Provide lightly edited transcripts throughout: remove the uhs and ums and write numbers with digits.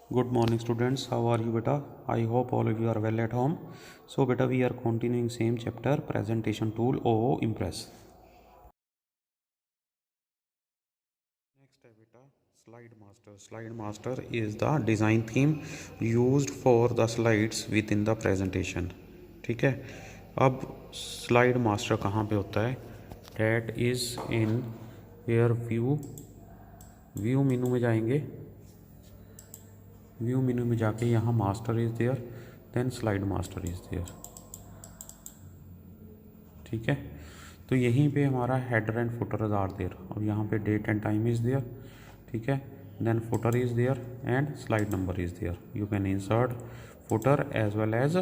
Good morning students, how are you beta? I hope all of you are well at home. So beta, we are continuing same chapter, presentation tool OO Impress. Next है beta slide master. Slide master is the design theme used for the slides within the presentation. ठीक है, अब slide master कहाँ पे होता है? That is in where view मेनू में जाएंगे, व्यू मेनू में जाके यहाँ master is there, then slide master is there. ठीक है, तो यहीं पे हमारा header and footer are there, और यहाँ पे date and time is there. ठीक है, then footer is there and slide number is there. You can insert footer as well as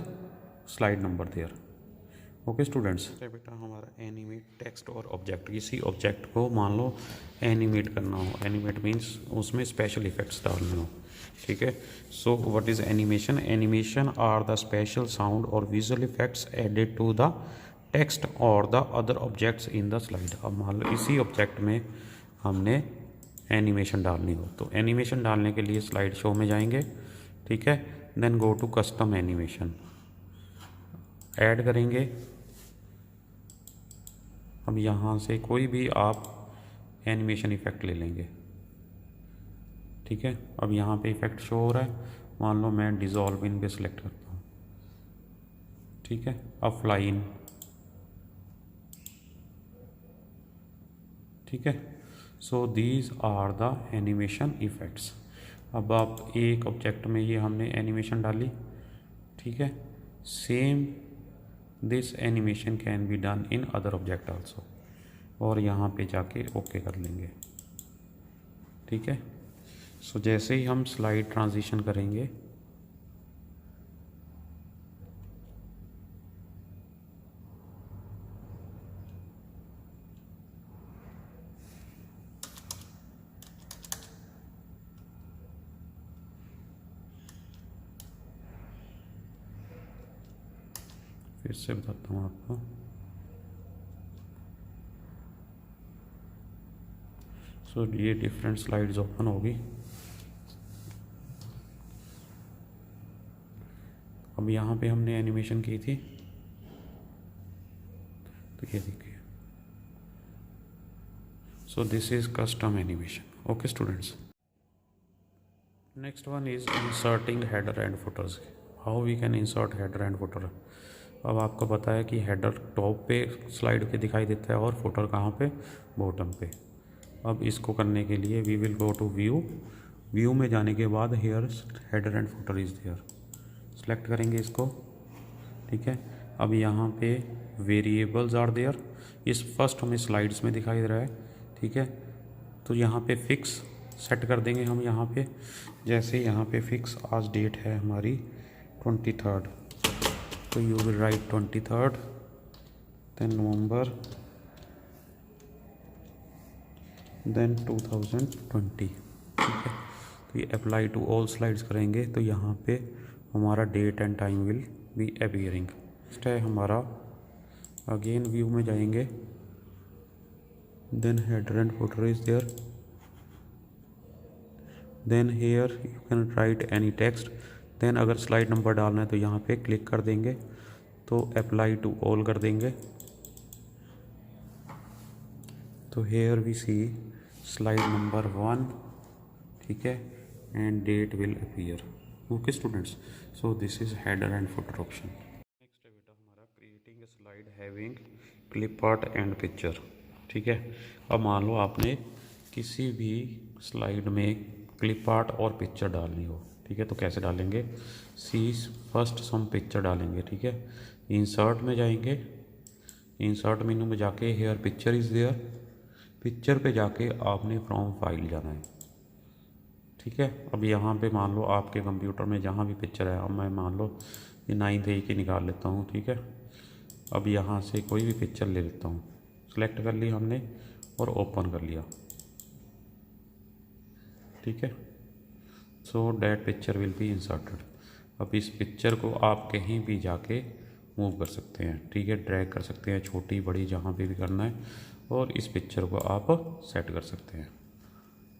slide number there. Okay students, बेटा हमारा animate text और object, किसी object को मान लो एनिमेट करना हो, एनिमेट मीन्स उसमें स्पेशल इफेक्ट्स डालने हो। ठीक है, so what is animation? Animation are the special sound और visual effects added to the text और the other objects in the slide. अब मान लो इसी ऑब्जेक्ट में हमने एनिमेशन डालनी हो, तो एनिमेशन डालने के लिए स्लाइड शो में जाएंगे। ठीक है, then go to custom animation, add करेंगे। अब यहाँ से कोई भी आप एनिमेशन इफ़ेक्ट ले लेंगे। ठीक है, अब यहाँ पे इफ़ेक्ट शो हो रहा है, मान लो मैं डिज़ोल्व इन पे सिलेक्ट करता हूँ। ठीक है, अब फ्लाई इन। ठीक है, so these are the animation effects. अब आप एक ऑब्जेक्ट में ये हमने एनिमेशन डाली। ठीक है, same this animation can be done in other object also, और यहाँ पे जाके ओके कर लेंगे। ठीक है, सो जैसे ही हम स्लाइड ट्रांजिशन करेंगे, फिर से बताता हूँ आपको। सो ये डिफरेंट स्लाइड्स ओपन होगी। अब यहाँ पे हमने एनिमेशन की थी, तो ये देखिए। So this is custom animation. Okay students, next one is inserting header and footers. How we can insert header and footer. अब आपको पता है कि हेडर टॉप पे स्लाइड के दिखाई देता है और फुटर कहाँ पे? बॉटम पे। अब इसको करने के लिए we will go to view में जाने के बाद here header and footer is there, select करेंगे इसको। ठीक है, अब यहाँ पे वेरिएबल्स आर देयर, इस फर्स्ट हमें स्लाइड्स में दिखाई दे रहा है। ठीक है, तो यहाँ पे फिक्स सेट कर देंगे हम। यहाँ पे जैसे यहाँ पे फिक्स आज डेट है हमारी 23rd, तो you will write 23rd, then November, then 2020। ठीक है, तो ये अप्लाई टू ऑल स्लाइड्स करेंगे, तो यहाँ पे हमारा date and time will be appearing. Next है हमारा, अगेन व्यू में जाएंगे, then header and footer is there, then here you can write any text. Then अगर स्लाइड नंबर डालना है तो यहाँ पे क्लिक कर देंगे, तो अप्लाई टू ऑल कर देंगे। तो here we see slide number 1। ठीक है, and date will appear. Okay students, so this is header and footer option. Next है बेटा हमारा creating a slide having clip art and picture. ठीक है, अब मान लो आपने किसी भी स्लाइड में क्लिप आर्ट और पिक्चर डालनी हो। ठीक है, तो कैसे डालेंगे? फर्स्ट हम पिक्चर डालेंगे। ठीक है, इंसर्ट में जाएंगे, इंसर्ट मेनू में जाके here picture is there, picture पे जाके आपने फ्रॉम फाइल जाना है। ठीक है, अब यहाँ पे मान लो आपके कंप्यूटर में जहाँ भी पिक्चर है, अब मैं मान लो ये 9th की निकाल लेता हूँ। ठीक है, अब यहाँ से कोई भी पिक्चर ले लेता हूँ, सेलेक्ट कर ली हमने और ओपन कर लिया। ठीक है, so that picture will be inserted. अब इस पिक्चर को आप कहीं भी जाके मूव कर सकते हैं। ठीक है, ड्रैग कर सकते हैं, छोटी बड़ी जहाँ पे भी करना है, और इस पिक्चर को आप सेट कर सकते हैं।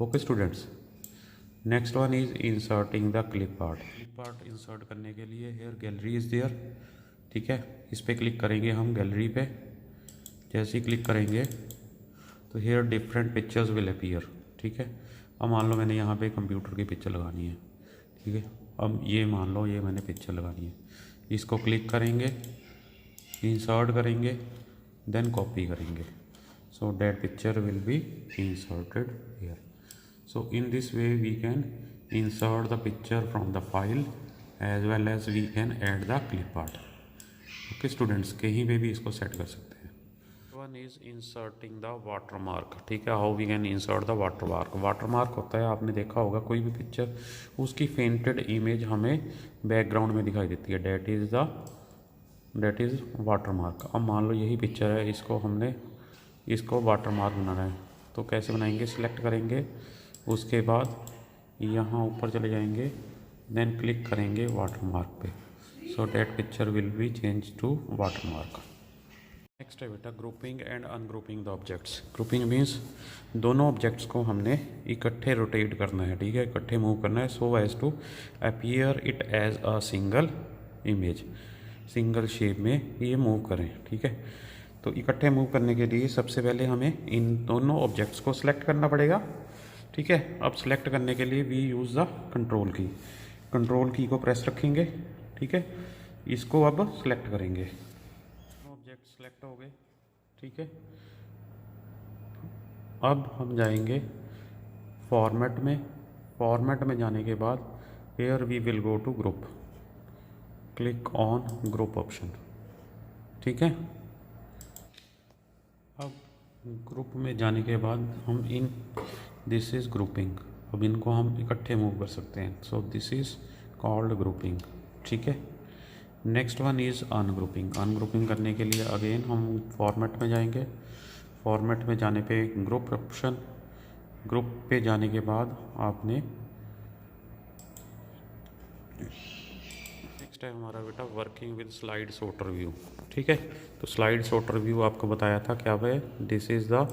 Okay students, next one is inserting the clip art. Clip art insert करने के लिए हेयर गैलरी इज देयर, ठीक है। इस पर क्लिक करेंगे हम गैलरी पे। जैसे ही क्लिक करेंगे तो here different pictures will appear, ठीक है। अब मान लो मैंने यहाँ पे कंप्यूटर की पिक्चर लगानी है, ठीक है। अब ये मान लो ये मैंने पिक्चर लगानी है, इसको क्लिक करेंगे, इंसर्ट करेंगे, देन कॉपी करेंगे, so that picture will be inserted here. So in this way we can insert the picture from the file as well as we can add the clip art। Okay students, कहीं पे भी इसको set कर सकते हैं। One is inserting the watermark, ठीक है। How we can insert the watermark. Watermark होता है, आपने देखा होगा कोई भी पिक्चर, उसकी फेंटेड इमेज हमें बैकग्राउंड में दिखाई देती है, डेट इज़ वाटर मार्क। अब मान लो यही पिक्चर है, इसको वाटर मार्क बनाना है, तो कैसे बनाएंगे, सिलेक्ट करेंगे, उसके बाद यहाँ ऊपर चले जाएंगे, देन क्लिक करेंगे वाटर मार्क पे, so that picture will be change to watermark. Next है बेटा grouping and ungrouping the objects. Grouping means दोनों ऑब्जेक्ट्स को हमने इकट्ठे रोटेट करना है, ठीक है, इकट्ठे मूव करना है, so as to appear it as a single image, single shape में ये मूव करें, ठीक है। तो इकट्ठे मूव करने के लिए सबसे पहले हमें इन दोनों ऑब्जेक्ट्स को सिलेक्ट करना पड़ेगा, ठीक है। अब सिलेक्ट करने के लिए वी यूज़ द कंट्रोल की को प्रेस रखेंगे, ठीक है। इसको अब सिलेक्ट करेंगे, ऑब्जेक्ट सिलेक्ट हो गए, ठीक है। अब हम जाएंगे फॉर्मेट में जाने के बाद here we will go to group, click on group option, ठीक है। अब ग्रुप में जाने के बाद हम दिस इज़ ग्रुपिंग, अब इनको हम इकट्ठे मूव कर सकते हैं, so this is called grouping, ठीक है। नेक्स्ट वन इज़ अनग्रुपिंग करने के लिए अगेन हम फॉर्मेट में जाएंगे, फॉर्मेट में जाने पे ग्रुप ऑप्शन, ग्रुप पे जाने के बाद आपने नेक्स्ट है हमारा बेटा working with slide sorter view, ठीक है। तो स्लाइड सॉर्टर व्यू आपको बताया था क्या है, दिस इज़ द,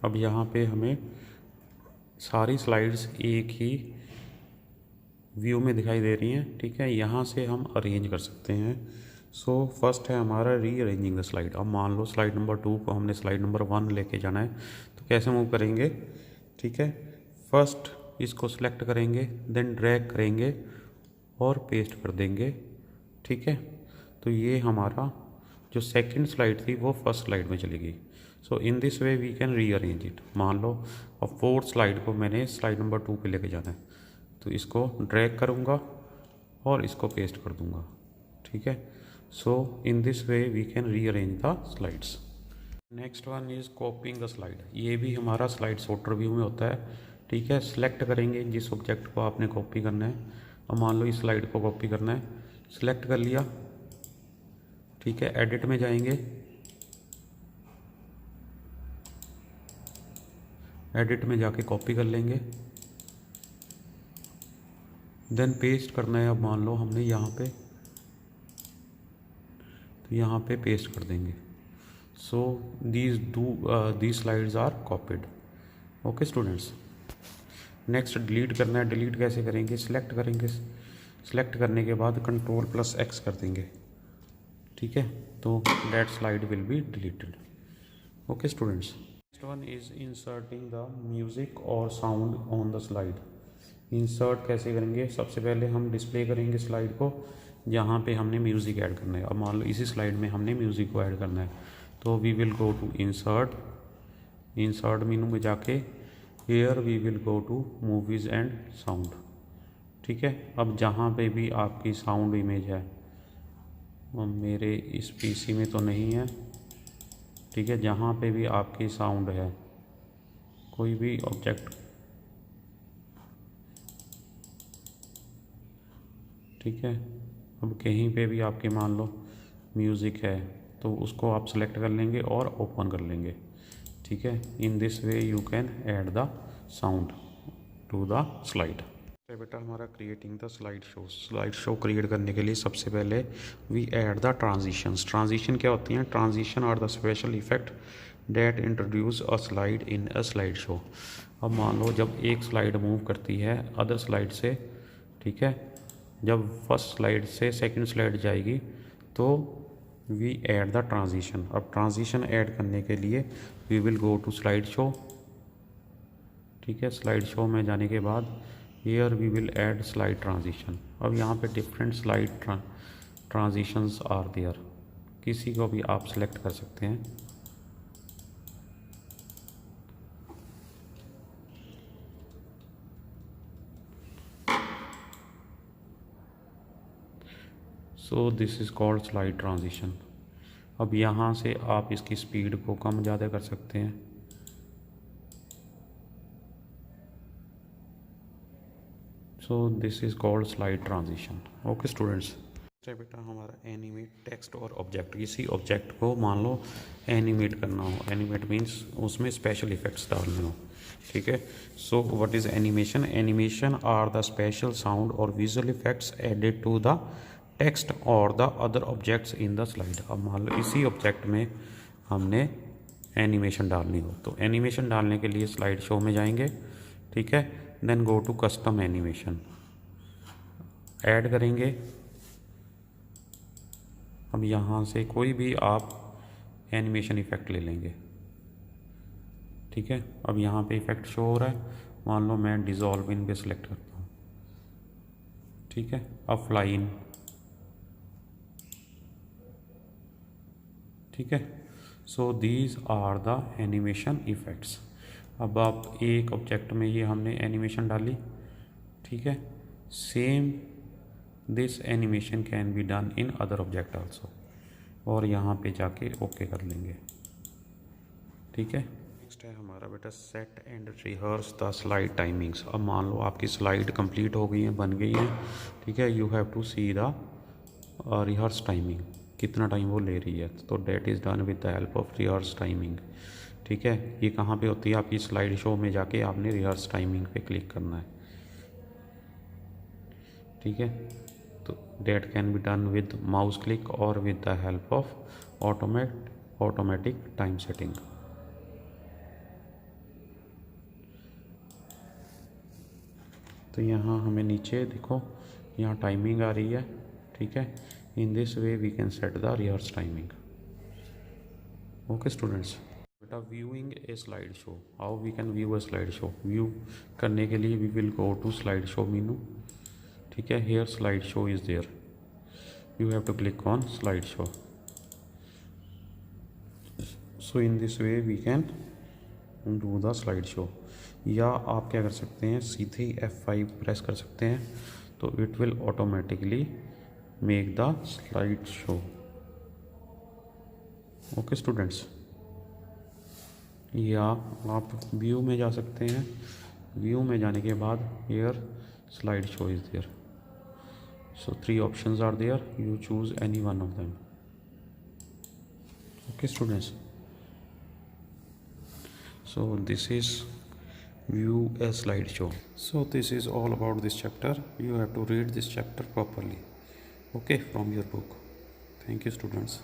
अब यहाँ पे हमें सारी स्लाइड्स एक ही व्यू में दिखाई दे रही हैं, ठीक है। यहाँ से हम अरेंज कर सकते हैं। सो फर्स्ट है हमारा रीअरेंजिंग द स्लाइड। अब मान लो स्लाइड नंबर 2 को हमने स्लाइड नंबर 1 लेके जाना है, तो कैसे मूव करेंगे, ठीक है। फर्स्ट इसको सिलेक्ट करेंगे, देन ड्रैग करेंगे और पेस्ट कर देंगे, ठीक है। तो ये हमारा जो सेकंड स्लाइड थी वो फर्स्ट स्लाइड में चली गई। So in this way we can rearrange it. मान लो अब फोर्थ स्लाइड को मैंने स्लाइड नंबर 2 पे लेके जाना है, तो इसको ड्रैग करूँगा और इसको पेस्ट कर दूँगा, ठीक है। So in this way we can rearrange the slides. Next one is copying the slide. ये भी हमारा स्लाइड सॉर्टर व्यू में होता है, ठीक है। सिलेक्ट करेंगे जिस ऑब्जेक्ट को आपने कॉपी करना है। अब मान लो इस स्लाइड को कॉपी करना है, सिलेक्ट कर लिया, ठीक है। एडिट में जाएंगे, एडिट में जाके कॉपी कर लेंगे, देन पेस्ट करना है। अब मान लो हमने यहाँ पे, तो यहाँ पे पेस्ट कर देंगे। So these slides are copied, okay students. Next delete करना है, डिलीट कैसे करेंगे, सिलेक्ट करेंगे, सिलेक्ट करने के बाद Ctrl+X कर देंगे, ठीक है। तो that slide will be deleted, okay students. Next one is inserting the music और sound on the slide. Insert कैसे करेंगे, सबसे पहले हम डिस्प्ले करेंगे स्लाइड को जहाँ पे हमने म्यूज़िक ऐड करना है। अब मान लो इसी स्लाइड में हमने म्यूज़िक को ऐड करना है, तो we will go to insert menu में जाके here we will go to movies and sound, ठीक है। अब जहाँ पे भी आपकी साउंड इमेज है, मेरे इस पीसी में तो नहीं है, ठीक है। जहाँ पे भी आपकी साउंड है, कोई भी ऑब्जेक्ट, ठीक है। अब कहीं पे भी आपके मान लो म्यूज़िक है, तो उसको आप सेलेक्ट कर लेंगे और ओपन कर लेंगे, ठीक है। In this way you can add the sound to the slide. तो बेटा हमारा creating the slide show create करने के लिए सबसे पहले we add the transitions. Transition क्या होती हैं? Transition are the special effect that introduce a slide in a slide show. अब मान लो जब एक स्लाइड मूव करती है अदर स्लाइड से, ठीक है, जब फर्स्ट स्लाइड से सेकंड स्लाइड जाएगी तो वी ऐड द ट्रांजिशन। अब ट्रांजिशन ऐड करने के लिए we will go to slide show, ठीक है। स्लाइड शो में जाने के बाद here we will add slide transition. अब यहाँ पे different slide transitions are there, किसी को भी आप सेलेक्ट कर सकते हैं। So this is called slide transition. अब यहाँ से आप इसकी स्पीड को कम ज़्यादा कर सकते हैं। So this is called slide transition. Okay students, बेटा हमारा एनिमेट टेक्स्ट और ऑब्जेक्ट, किसी ऑब्जेक्ट को मान लो एनिमेट करना हो। एनिमेट मीन्स उसमें स्पेशल इफेक्ट्स डालने हो, ठीक है। So what is animation? Animation are the special sound और visual effects added to the text और the other objects in the slide. अब मान लो इसी ऑब्जेक्ट में हमने एनिमेशन डालनी हो, तो एनिमेशन डालने के लिए स्लाइड शो में जाएंगे, ठीक है। Then go to custom animation, add करेंगे। अब यहाँ से कोई भी आप एनिमेशन इफ़ेक्ट ले लेंगे, ठीक है। अब यहाँ पे इफ़ेक्ट शो हो रहा है, मान लो मैं डिज़ोल्व इन पे सिलेक्ट करता हूँ, ठीक है। अब फ्लाई इन, ठीक है। So these are the animation effects. अब आप एक ऑब्जेक्ट में ही हमने एनिमेशन डाली, ठीक है। Same this animation can be done in other object also, और यहाँ पे जाके ओके कर लेंगे, ठीक है। नेक्स्ट है हमारा बेटा set and rehearse the slide timings. अब मान लो आपकी स्लाइड कंप्लीट हो गई है, बन गई है, ठीक है। You have to see the rehearse timing, कितना टाइम वो ले रही है, तो that is done with the help of rehearse timing, ठीक है। ये कहाँ पे होती है? आपकी स्लाइड शो में जाके आपने रिहर्स टाइमिंग पे क्लिक करना है, ठीक है। तो that can be done with mouse click और with the help of automatic time setting. तो यहाँ हमें नीचे देखो, यहाँ टाइमिंग आ रही है, ठीक है। In this way we can set the rehearse timing. Okay students, बेटा viewing a slide show, how we can view a slide show. View करने के लिए we will go to slide show menu, ठीक है। Here slide show is there, you have to click on slideshow. So in this way we can do the slideshow. या आप क्या कर सकते हैं, सीधे ही F5 प्रेस कर सकते हैं, तो it will automatically make the slide show. Okay students, या आप व्यू में जा सकते हैं। व्यू में जाने के बाद here slide show is there. So 3 options are there, you choose any one of them. Okay students, so this is view a slideshow. So this is all about this chapter. You have to read this chapter properly, okay, from your book. Thank you students.